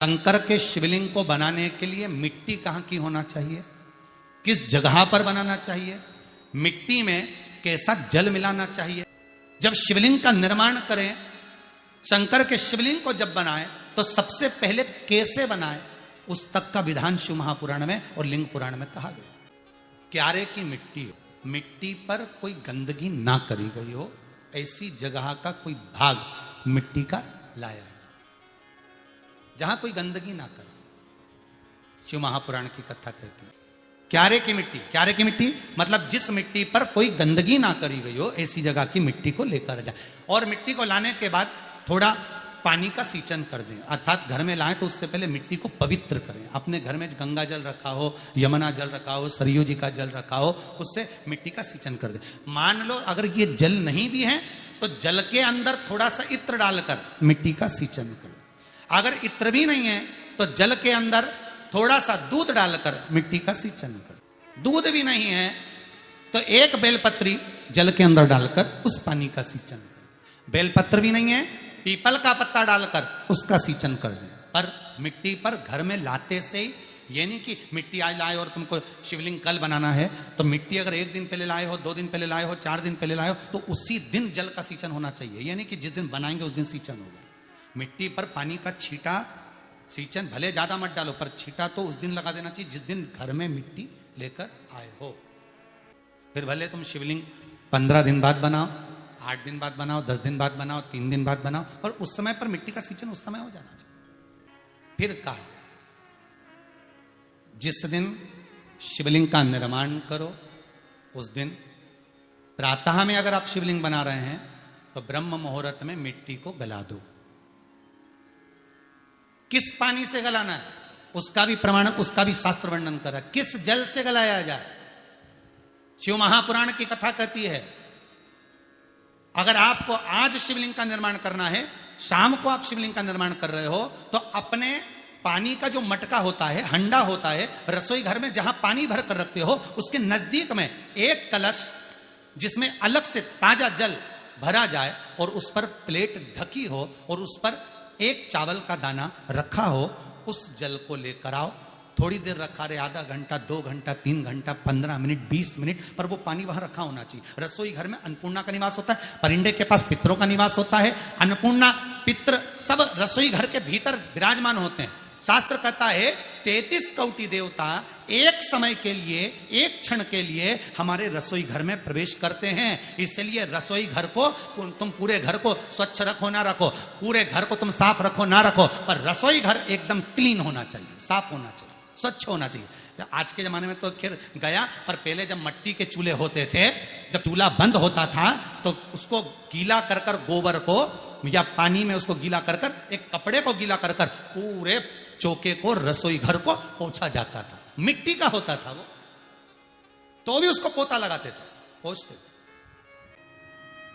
शंकर के शिवलिंग को बनाने के लिए मिट्टी कहाँ की होना चाहिए, किस जगह पर बनाना चाहिए, मिट्टी में कैसा जल मिलाना चाहिए। जब शिवलिंग का निर्माण करें, शंकर के शिवलिंग को जब बनाए तो सबसे पहले कैसे बनाए, उस तक का विधान शिव महापुराण में और लिंग पुराण में कहा गया। क्यारे की मिट्टी हो, मिट्टी पर कोई गंदगी ना करी गई हो, ऐसी जगह का कोई भाग मिट्टी का लाया जाए जहां कोई गंदगी ना करे। शिव महापुराण की कथा कहती है क्यारे की मिट्टी, क्यारे की मिट्टी मतलब जिस मिट्टी पर कोई गंदगी ना करी गई हो, ऐसी जगह की मिट्टी को लेकर जाए। और मिट्टी को लाने के बाद थोड़ा पानी का सींचन कर दें, अर्थात घर में लाएं तो उससे पहले मिट्टी को पवित्र करें। अपने घर में गंगा जल रखा हो, यमुना जल रखा हो, सरयू जी का जल रखा हो, उससे मिट्टी का सींचन कर दें। मान लो अगर ये जल नहीं भी है तो जल के अंदर थोड़ा सा इत्र डालकर मिट्टी का सींचन करें। अगर इत्र भी नहीं है तो जल के अंदर थोड़ा सा दूध डालकर मिट्टी का सींचन करें। दूध भी नहीं है तो एक बेलपत्री जल के अंदर डालकर उस पानी का सींचन करें। बेलपत्र भी नहीं है, पीपल का पत्ता डालकर उसका सींचन कर दें। पर मिट्टी पर घर में लाते से ही, ये नहीं कि मिट्टी आज लाए और तुमको शिवलिंग कल बनाना है तो मिट्टी अगर 1 दिन पहले लाए हो, 2 दिन पहले लाए हो, 4 दिन पहले लाए हो तो उसी दिन जल का सींचन होना चाहिए। ये नहीं कि जिस दिन बनाएंगे उस दिन सींचन होगा। मिट्टी पर पानी का छींटा, सींचन भले ज्यादा मत डालो पर छींटा तो उस दिन लगा देना चाहिए जिस दिन घर में मिट्टी लेकर आए हो। फिर भले तुम शिवलिंग 15 दिन बाद बनाओ, 8 दिन बाद बनाओ, 10 दिन बाद बनाओ, 3 दिन बाद बनाओ, पर उस समय पर मिट्टी का सींचन उस समय हो जाना चाहिए। फिर कहा जिस दिन शिवलिंग का निर्माण करो उस दिन प्रातः में अगर आप शिवलिंग बना रहे हैं तो ब्रह्म मुहूर्त में मिट्टी को गला दो। किस पानी से गलाना है उसका भी प्रमाण, उसका भी शास्त्र वर्णन करा। किस जल से गलाया जाए, शिव महापुराण की कथा कहती है अगर आपको आज शिवलिंग का निर्माण करना है, शाम को आप शिवलिंग का निर्माण कर रहे हो तो अपने पानी का जो मटका होता है, हंडा होता है, रसोई घर में जहां पानी भर कर रखते हो उसके नजदीक में एक कलश जिसमें अलग से ताजा जल भरा जाए और उस पर प्लेट ढकी हो और उस पर एक चावल का दाना रखा हो, उस जल को लेकर आओ। थोड़ी देर रखा रहे, आधा घंटा, 2 घंटा, 3 घंटा, 15 मिनट, 20 मिनट, पर वो पानी वहां रखा होना चाहिए। रसोई घर में अन्नपूर्णा का निवास होता है, परिंदे के पास पितरों का निवास होता है। अन्नपूर्णा, पित्र सब रसोई घर के भीतर विराजमान होते हैं। शास्त्र कहता है 33 कोटि देवता एक समय के लिए, एक क्षण के लिए हमारे रसोई घर में प्रवेश करते हैं। इसलिए रसोई घर को तुम पूरे घर को स्वच्छ रखो ना रखो, पूरे घर को तुम साफ रखो ना रखो, पर रसोई घर एकदम क्लीन होना चाहिए, साफ होना चाहिए, स्वच्छ होना चाहिए। आज के जमाने में तो खैर गया, पर पहले जब मिट्टी के चूल्हे होते थे, जब चूल्हा बंद होता था तो उसको गीला कर कर, गोबर को या पानी में उसको गीला कर कर, एक कपड़े को गीला कर कर पूरे चौके को, रसोई घर को पोंछा जाता था। मिट्टी का होता था वो, तो भी उसको पोता लगाते थे, पोंछते थे।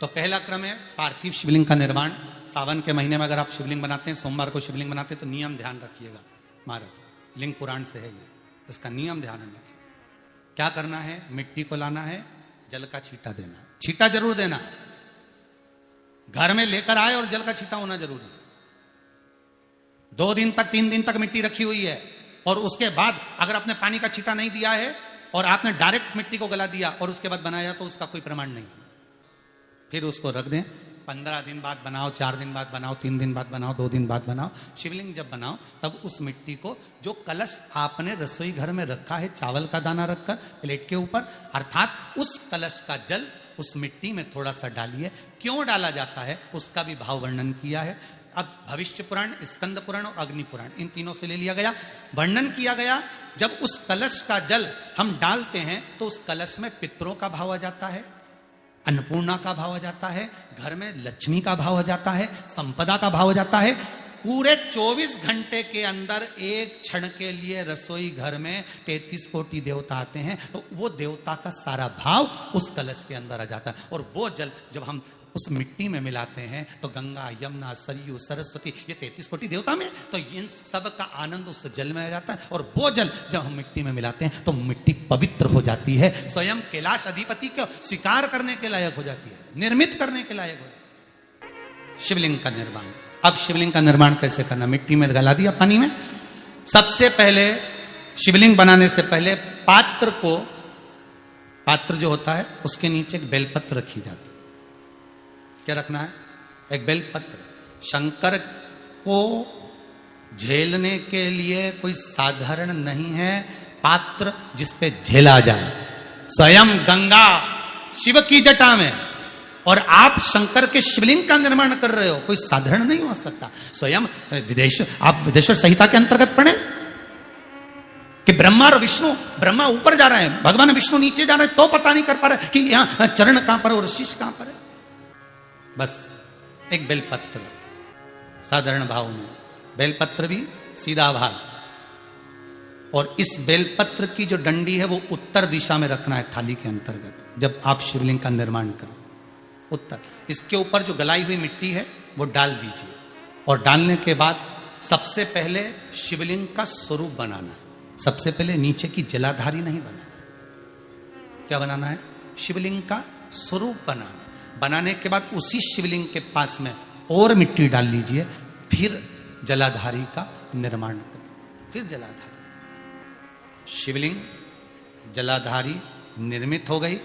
तो पहला क्रम है पार्थिव शिवलिंग का निर्माण। सावन के महीने में अगर आप शिवलिंग बनाते हैं, सोमवार को शिवलिंग बनाते हैं, तो नियम ध्यान रखिएगा महाराज, लिंग पुराण से है ये, उसका नियम ध्यान रखिए। क्या करना है, मिट्टी को लाना है, जल का छींटा देना है, छींटा जरूर देना, घर में लेकर आए और जल का छींटा होना जरूरी है। 2 दिन तक, 3 दिन तक मिट्टी रखी हुई है और उसके बाद अगर आपने पानी का छींटा नहीं दिया है और आपने डायरेक्ट मिट्टी को गला दिया और उसके बाद बनाया तो उसका कोई प्रमाण नहीं। फिर उसको रख दें, 15 दिन बाद बनाओ, 4 दिन बाद बनाओ, 3 दिन बाद बनाओ, 2 दिन बाद बनाओ। शिवलिंग जब बनाओ तब उस मिट्टी को, जो कलश आपने रसोई घर में रखा है चावल का दाना रखकर प्लेट के ऊपर, अर्थात उस कलश का जल उस मिट्टी में थोड़ा सा डालिए। क्यों डाला जाता है उसका भी भाव वर्णन किया है। अब भविष्य पुराण, स्कंद पुराण और अग्नि पुराण, इन तीनों से ले लिया गया, वर्णन किया गया। जब उस कलश का जल हम डालते हैं तो उस कलश में पितरों का भाव आ जाता है, अन्नपूर्णा का भाव आ जाता है, घर में लक्ष्मी का भाव आ जाता है, संपदा का भाव आ जाता है। पूरे 24 घंटे के अंदर एक क्षण के लिए रसोई घर में 33 कोटि देवता आते हैं, तो वो देवता का सारा भाव उस कलश के अंदर आ जाता है। और वो जल जब हम उस मिट्टी में मिलाते हैं तो गंगा, यमुना, सरयू, सरस्वती, ये 33 कोटि देवता में, तो इन सब का आनंद उस जल में आ जाता है। और वो जल जब हम मिट्टी में मिलाते हैं तो मिट्टी पवित्र हो जाती है, स्वयं कैलाश अधिपति को स्वीकार करने के लायक हो जाती है, निर्मित करने के लायक हो जाती है। शिवलिंग का निर्माण अब शिवलिंग का निर्माण कैसे करना? मिट्टी में गला दिया पानी में। सबसे पहले शिवलिंग बनाने से पहले पात्र जो होता है उसके नीचे एक बेलपत्र रखी जाती है। क्या रखना है? एक बेलपत्र। शंकर को झेलने के लिए कोई साधारण नहीं है पात्र जिसपे झेला जाए। स्वयं गंगा शिव की जटा में और आप शंकर के शिवलिंग का निर्माण कर रहे हो, कोई साधारण नहीं हो सकता। स्वयं आप विदेश्वर संहिता के अंतर्गत पढ़े कि ब्रह्मा और विष्णु, ब्रह्मा ऊपर जा रहे हैं, भगवान विष्णु नीचे जा रहे हैं, तो पता नहीं कर पा रहे कि यहां चरण कहां पर और शीश कहां पर है। बस एक बेलपत्र साधारण भाव में, बेलपत्र भी सीधा भाग, और इस बेलपत्र की जो डंडी है वो उत्तर दिशा में रखना है थाली के अंतर्गत जब आप शिवलिंग का निर्माण करें। उत्तर। इसके ऊपर जो गलाई हुई मिट्टी है वो डाल दीजिए, और डालने के बाद सबसे पहले शिवलिंग का स्वरूप बनाना है। सबसे पहले नीचे की जलाधारी नहीं बनाना। क्या बनाना है? शिवलिंग का स्वरूप बनाना। बनाने के बाद उसी शिवलिंग के पास में और मिट्टी डाल लीजिए, फिर जलाधारी का निर्माण करें। फिर जलाधारी, शिवलिंग जलाधारी निर्मित हो गई।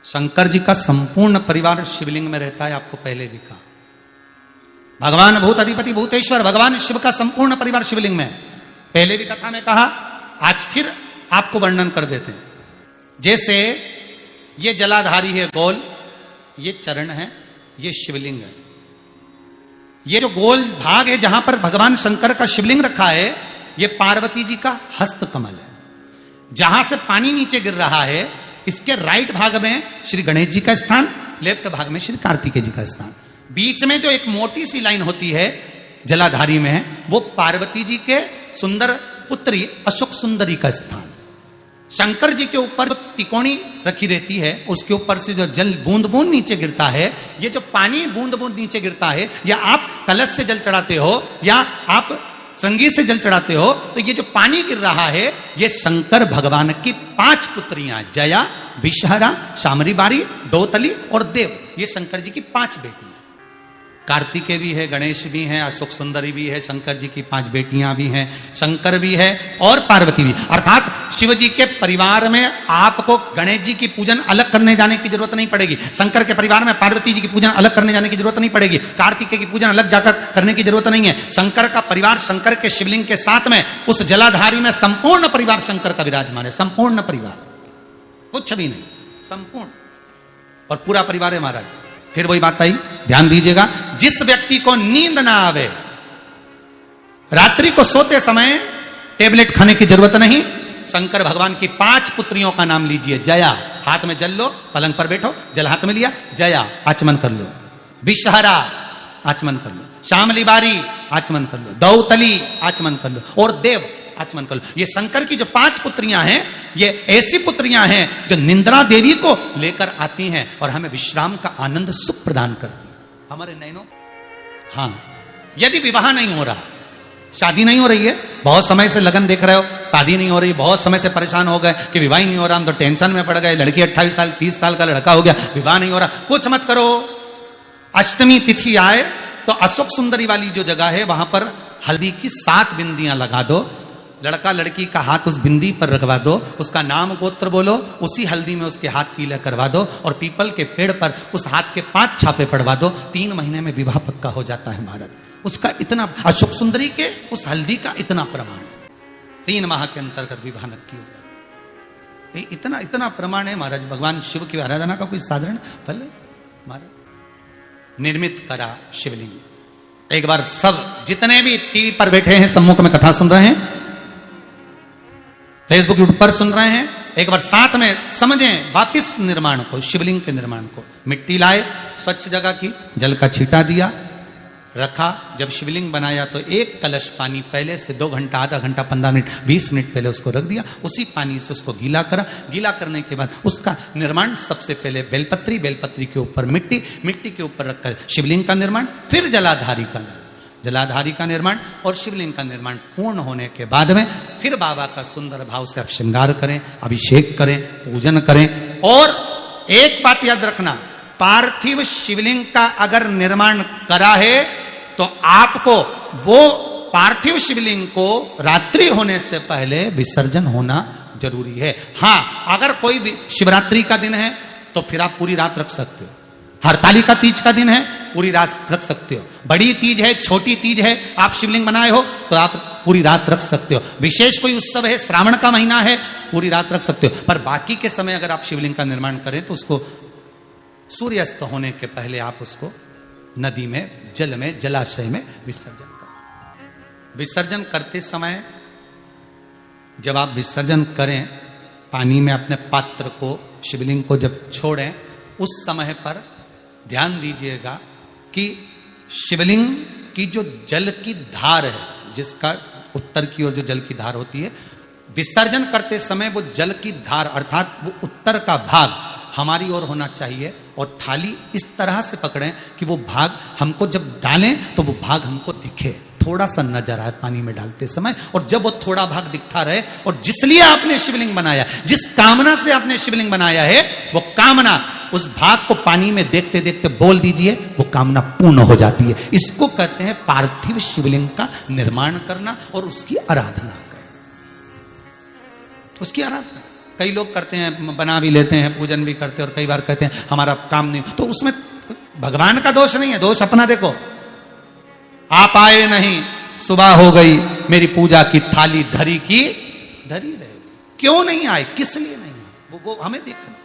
शंकर जी का संपूर्ण परिवार शिवलिंग में रहता है, आपको पहले भी कहा। भगवान भूत अधिपति भूतेश्वर भगवान शिव का संपूर्ण परिवार शिवलिंग में, पहले भी कथा में कहा, आज फिर आपको वर्णन कर देते हैं। जैसे ये जलाधारी है गोल, ये चरण है, ये शिवलिंग है। ये जो गोल भाग है जहां पर भगवान शंकर का शिवलिंग रखा है, ये पार्वती जी का हस्त कमल है। जहां से पानी नीचे गिर रहा है, इसके राइट भाग में श्री गणेश जी का स्थान, लेफ्ट भाग में श्री कार्तिकेय जी का स्थान। बीच में जो एक मोटी सी लाइन होती है जलाधारी में है, वो पार्वती जी के सुंदर पुत्री अशोक सुंदरी का स्थान। शंकर जी के ऊपर जो तिकोनी रखी रहती है, उसके ऊपर से जो जल बूंद बूंद नीचे गिरता है, ये जो पानी बूंद बूंद नीचे गिरता है, या आप कलश से जल चढ़ाते हो या आप संगीत से जल चढ़ाते हो, तो ये जो पानी गिर रहा है, ये शंकर भगवान की 5 पुत्रियां, जया, विषहरा, शामरी बारी, दौतली और देव, ये शंकर जी की 5 बेटियां। कार्तिकेय भी है, गणेश भी हैं, अशोक सुंदरी भी है, शंकर जी की 5 बेटियां भी हैं, शंकर भी है और पार्वती भी। अर्थात शिव जी के परिवार में आपको गणेश जी की पूजन अलग करने जाने की जरूरत नहीं पड़ेगी, शंकर के परिवार में पार्वती जी की पूजन अलग करने जाने की जरूरत नहीं पड़ेगी, कार्तिकेय की पूजन अलग जाकर करने की जरूरत नहीं है। शंकर का परिवार शंकर के शिवलिंग के साथ में उस जलाधारी में संपूर्ण परिवार शंकर का विराजमान है। संपूर्ण परिवार, कुछ भी नहीं, संपूर्ण और पूरा परिवार है महाराज। फिर वही बात आई, ध्यान दीजिएगा, जिस व्यक्ति को नींद ना आवे, रात्रि को सोते समय टेबलेट खाने की जरूरत नहीं, शंकर भगवान की 5 पुत्रियों का नाम लीजिए। जया, हाथ में जल लो, पलंग पर बैठो, जल हाथ में लिया, जया आचमन कर लो। विषहरा आचमन कर लो, शामली बारी आचमन कर लो, दौतली आचमन कर लो और देव आचमन कर लो। ये शंकर की जो 5 पुत्रियां हैं, ये ऐसी पुत्रियां हैं जो निंद्रा देवी को लेकर आती हैं और हमें विश्राम का आनंद सुख प्रदान करती हैं। हमारे नैनो, हाँ, यदि विवाह नहीं हो रहा, शादी नहीं हो रही है, बहुत समय से लगन देख रहे हो, शादी नहीं हो रही, बहुत समय से परेशान हो गए कि विवाह ही नहीं हो रहा, हम तो टेंशन में पड़ गए, लड़की 28 साल 30 साल का लड़का हो गया, विवाह नहीं हो रहा, कुछ मत करो। अष्टमी तिथि आए तो अशोक सुंदरी वाली जो जगह है, वहां पर हल्दी की 7 बिंदियां लगा दो, लड़का लड़की का हाथ उस बिंदी पर रखवा दो, उसका नाम गोत्र बोलो, उसी हल्दी में उसके हाथ पीला करवा दो और पीपल के पेड़ पर उस हाथ के 5 छापे पड़वा दो। 3 महीने में विवाह पक्का हो जाता है महाराज। उसका इतना, अशोक सुंदरी के उस हल्दी का इतना प्रमाण, 3 माह के अंतर्गत विवाह नक्की हो गया। इतना इतना प्रमाण है महाराज। भगवान शिव की आराधना का कोई साधारण फल है महाराज। निर्मित करा शिवलिंग। एक बार सब जितने भी टीवी पर बैठे हैं, सम्मुख में कथा सुन रहे हैं, फेसबुक यूट्यूब पर सुन रहे हैं, एक बार साथ में समझें वापिस निर्माण को, शिवलिंग के निर्माण को। मिट्टी लाए, स्वच्छ जगह की, जल का छींटा दिया, रखा। जब शिवलिंग बनाया तो 1 कलश पानी पहले से 2 घंटा, आधा घंटा, 15 मिनट, 20 मिनट पहले उसको रख दिया। उसी पानी से उसको गीला करा। गीला करने के बाद उसका निर्माण सबसे पहले बेलपत्री, बेलपत्री के ऊपर मिट्टी, मिट्टी के ऊपर रखकर शिवलिंग का निर्माण, फिर जलाधारी का निर्माण, जलाधारी का निर्माण और शिवलिंग का निर्माण पूर्ण होने के बाद में फिर बाबा का सुंदर भाव से आप श्रृंगार करें, अभिषेक करें, पूजन करें। और एक बात याद रखना, पार्थिव शिवलिंग का अगर निर्माण करा है तो आपको वो पार्थिव शिवलिंग को रात्रि होने से पहले विसर्जन होना जरूरी है। हां, अगर कोई शिवरात्रि का दिन है तो फिर आप पूरी रात रख सकते हो। हरतालिका तीज का दिन है, पूरी रात रख सकते हो। बड़ी तीज है, छोटी तीज है, आप शिवलिंग बनाए हो तो आप पूरी रात रख सकते हो। विशेष कोई उत्सव है, श्रावण का महीना है, पूरी रात रख सकते हो। पर बाकी के समय अगर आप शिवलिंग का निर्माण करें तो उसको सूर्यास्त होने के पहले आप उसको नदी में, जल में, जलाशय में विसर्जन करें। विसर्जन करते समय जब आप विसर्जन करें, पानी में अपने पात्र को, शिवलिंग को जब छोड़ें, उस समय पर ध्यान दीजिएगा कि शिवलिंग की जो जल की धार है, जिसका उत्तर की ओर जो जल की धार होती है, विसर्जन करते समय वो जल की धार अर्थात वो उत्तर का भाग हमारी ओर होना चाहिए और थाली इस तरह से पकड़ें कि वो भाग हमको जब डालें तो वो भाग हमको दिखे, थोड़ा सा नजर आए पानी में डालते समय। और जब वो थोड़ा भाग दिखता रहे, और जिसलिए आपने शिवलिंग बनाया, जिस कामना से आपने शिवलिंग बनाया है, वो कामना उस भाग को पानी में देखते देखते बोल दीजिए, वो कामना पूर्ण हो जाती है। इसको कहते हैं पार्थिव शिवलिंग का निर्माण करना और उसकी आराधना करना। उसकी आराधना कई लोग करते हैं, बना भी लेते हैं, पूजन भी करते हैं, और कई बार कहते हैं हमारा काम नहीं, तो उसमें भगवान का दोष नहीं है, दोष अपना देखो। आप आए नहीं, सुबह हो गई, मेरी पूजा की थाली धरी की धरी रहेगी। क्यों नहीं आए, किस लिए नहीं आए, वो हमें देखना।